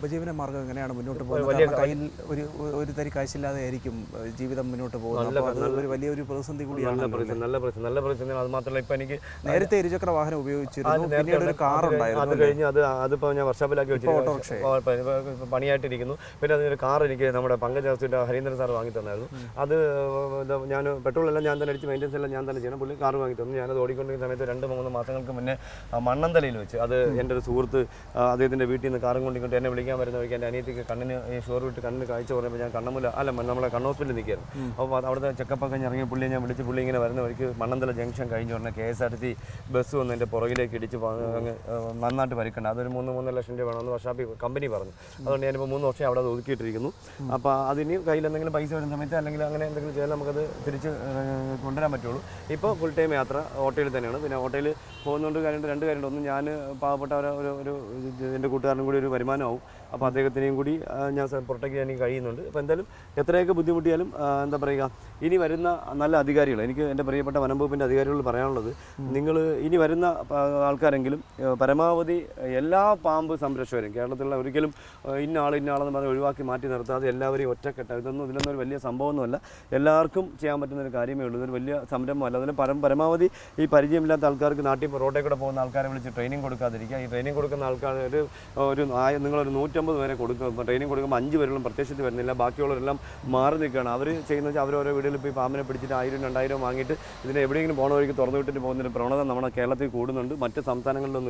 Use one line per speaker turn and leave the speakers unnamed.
ഉപജീവന മാർഗ്ഗം എങ്ങനെയാണ് മുന്നോട്ട് പോകുന്നത്? കാരണം കയ്യിൽ ഒരു തരി കാശില്ലാതെ ആയിരിക്കും ജീവിതം മുന്നോട്ട് പോകുന്നത്. അപ്പോൾ അത് ഒരു വലിയൊരു പ്രതിസന്ധി കൂടിയാണ്.
നല്ല പ്രതിസന്ധി. അത് മാത്രമല്ല ഇപ്പം എനിക്ക്
നേരത്തെ ഇരുചക്ര വാഹനം ഉപയോഗിച്ചിരുന്നു, പിന്നീട് ഒരു കാർ ഉണ്ടായിരുന്നു.
അത് കഴിഞ്ഞ് അതിപ്പോൾ ഞാൻ വർഷാപ്പിലാക്കി വെച്ചിട്ട് പണിയായിട്ടിരിക്കുന്നു. പിന്നെ അതിനൊരു കാർ എനിക്ക് നമ്മുടെ പങ്കജാസ്തിൻ്റെ ഹരീന്ദ്രൻ സാർ വാങ്ങി തന്നായിരുന്നു. അത് ഞാൻ പെട്രോളെല്ലാം ഞാൻ തന്നെ അടിച്ച് മെയിൻ്റെനൻസ് എല്ലാം ഞാൻ തന്നെ ചെയ്യണം. പുള്ളി കാർ വാങ്ങി തന്നു. ഞാനത് ഓടിക്കൊണ്ടിരിക്കുന്ന സമയത്ത് 2-3 മാസങ്ങൾക്ക് മുന്നേ മണ്ണന്തലയിൽ വെച്ച് അത് എൻ്റെ ഒരു സുഹൃത്ത് അദ്ദേഹത്തിൻ്റെ വീട്ടിൽ നിന്ന് കാറും കൊണ്ടിട്ട് എന്നെ വിളിക്കാൻ വരുന്ന വഴിക്ക് എൻ്റെ അനിയത്തിക്ക് കണ്ണിന് ഈ ഷോർ വിട്ട് കണ്ണിന് കാഴ്ച പറഞ്ഞപ്പോൾ ഞാൻ കണ്ണമുല നമ്മളെ കണ്ണോസ്പിറ്റലിൽ നിൽക്കുകയായിരുന്നു. അപ്പോൾ അവിടുത്തെ ചെക്കപ്പൊക്കെ ഇറങ്ങിയ പുള്ളിയെ ഞാൻ വിളിച്ച് പുള്ളി ഇങ്ങനെ വരുന്ന വഴിക്ക് മണ്ണന്തല ജംഗ്ഷൻ കഴിഞ്ഞ് പറഞ്ഞാൽ KSRTC ബസ് വന്ന് എൻ്റെ പുറകിലേക്ക് ഇടിച്ച് അങ്ങ് നന്നായിട്ട് പരിക്കണ്ട. അതൊരു 3 ലക്ഷം രൂപ വേണമെന്ന് വർഷാപ്പ് കമ്പനി പറഞ്ഞു. അതുകൊണ്ട് ഞാനിപ്പോൾ 3 വർഷം അവിടെ ഒതുക്കിയിട്ടിരിക്കുന്നു. അപ്പോൾ അതിന് കയ്യിൽ എന്തെങ്കിലും പൈസ വരുന്ന സമയത്ത് അല്ലെങ്കിൽ അങ്ങനെ എന്തെങ്കിലും ചെയ്താൽ നമുക്കത് തിരിച്ച് കൊണ്ടുവരാൻ പറ്റുള്ളൂ. ഇപ്പോൾ ഫുൾ ടൈം യാത്ര ഓട്ടോയിൽ തന്നെയാണ്. പിന്നെ ഓട്ടോയിൽ പോകുന്നതുകൊണ്ട് രണ്ട് കാര്യമുണ്ട്. ഒന്ന് ഞാൻ പാവപ്പെട്ട ഒരു എൻ്റെ കൂട്ടുകാരനും കൂടി ഒരു വരുമാനമാവും. അപ്പോൾ അദ്ദേഹത്തിനെയും കൂടി ഞാൻ പ്രൊട്ടക്ട് ചെയ്യാൻ കഴിയുന്നുണ്ട്. അപ്പോൾ എന്തായാലും എത്രയൊക്കെ ബുദ്ധിമുട്ടിയാലും എന്താ പറയുക, ഇനി വരുന്ന നല്ല അധികാരികൾ, എനിക്ക് എൻ്റെ പ്രിയപ്പെട്ട വനം വകുപ്പിൻ്റെ അധികാരികളോട് പറയാനുള്ളത്, നിങ്ങൾ ഇനി വരുന്ന ആൾക്കാരെങ്കിലും പരമാവധി എല്ലാ പാമ്പ് സംരക്ഷകരും കേരളത്തിലുള്ള ഒരിക്കലും ഇന്ന ആളെന്ന് പറഞ്ഞ് ഒഴിവാക്കി മാറ്റി നിർത്താതെ എല്ലാവരെയും ഒറ്റക്കെട്ട ഇതിലൊന്നും ഒരു വലിയ സംഭവമൊന്നുമല്ല. എല്ലാവർക്കും ചെയ്യാൻ പറ്റുന്നൊരു കാര്യമേ ഉള്ളൂ. ഇതൊരു വലിയ സംരംഭമല്ല. അതിന് പരമാവധി ഈ പരിചയമില്ലാത്ത ആൾക്കാർക്ക് നാട്ടിൽ റോഡിൽ കൂടെ പോകുന്ന ആൾക്കാരെ വിളിച്ച് ട്രെയിനിങ് കൊടുക്കാതിരിക്കുക. ഈ ട്രെയിനിങ് കൊടുക്കുന്ന ആൾക്കാർ നിങ്ങളൊരു 150 പേരെ കൊടുക്കും. ട്രെയിനിങ് കൊടുക്കുമ്പോൾ 5 പേരും പ്രത്യക്ഷത്തിൽ വരുന്നില്ല, ബാക്കിയുള്ളവരെല്ലാം മാറി നിൽക്കുകയാണ്. അവർ ചെയ്യുന്നത് വെച്ചാൽ അവരോരോ വീടുകളിൽ പോയി പാമ്പിനെ പിടിച്ചിട്ട് 1000-2000 വാങ്ങിയിട്ട് ഇതിനെ എവിടെയെങ്കിലും പോകണ വഴിക്ക് തുറന്നു വിട്ടിട്ട് പോകുന്നൊരു പ്രവണത നമ്മുടെ കേരളത്തിൽ കൂടുന്നുണ്ട്. മറ്റ് സംസ്ഥാനങ്ങളിലൊന്നും